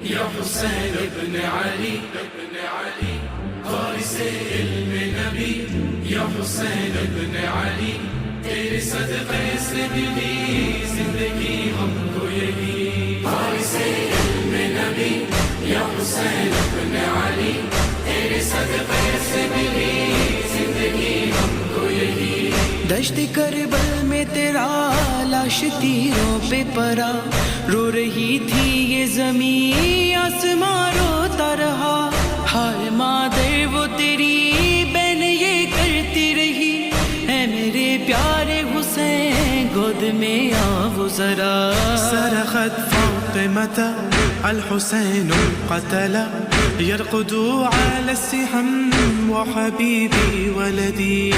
یا حسین ابن علی وارث علم نبی یا حسین ابن علی تیرے صدقے سے ملی زندگی ہم کو یہی وارث علم نبی یا حسین ابن علی تیرے صدقے سے ملی زندگی ہم کو یہی دشت کربل میں تیرا لاش تیروں پہ پڑا رو رہی تھی یہ زمین آسمان روتا رہا ہائے مادر وہ تیری بہن یہ کرتی رہی اے میرے پیارے حسین گود میں آ وہ ذرا صرخت فاطمة الحسين قتل يرقد على السهم وحبيبي ولدي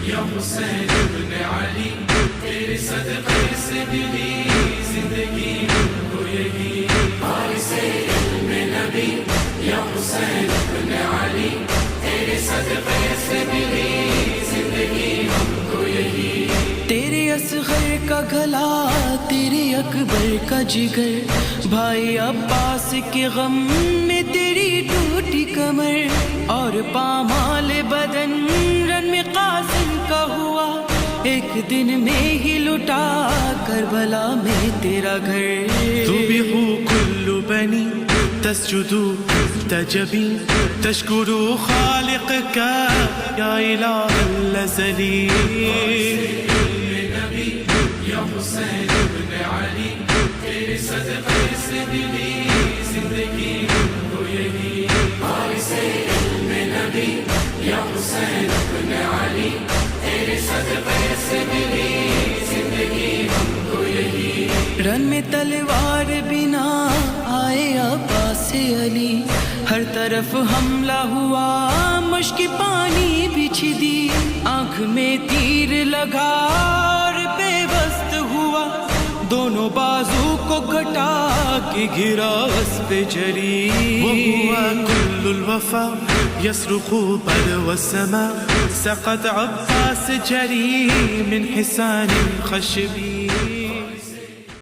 یا حسین ابن علی تیرے صدقے سے ملی زندگی ہم کو یہی وارث علم نبی یا حسین ابن علی تیرے صدقے سے ملی زندگی ہم کو یہی تیرے اصغر کا گلا تیرے اکبر کا جگر بھائی عباس کے غم میں تیری ٹوٹی کمر اور پامال بدن رن میں قاسم کا ہوا ایک دن میں ہی لٹا کربلا میں تیرا گھر ذبح كل بني تسجد تجبي تشكر خالقك يا إله الأزلي یا حسین ابن علی تیرے صدقے سے ملی زندگی ہم کو یہی وارث علم نبی یا حسین ابن علی تیرے صدقے سے ملی زندگی ہم کو یہی رن میں تلوار بنا آئے عباس علی ہر طرف حملہ ہوا مشک پانی بچھ دی آنکھ میں تیر لگا اور بے وست ہوا دونوں بازو کو گھٹا کے گرا اس پہ جری وهو كل الوفا يصرخ بدو السماء سقط عباس جري من حسان خشبي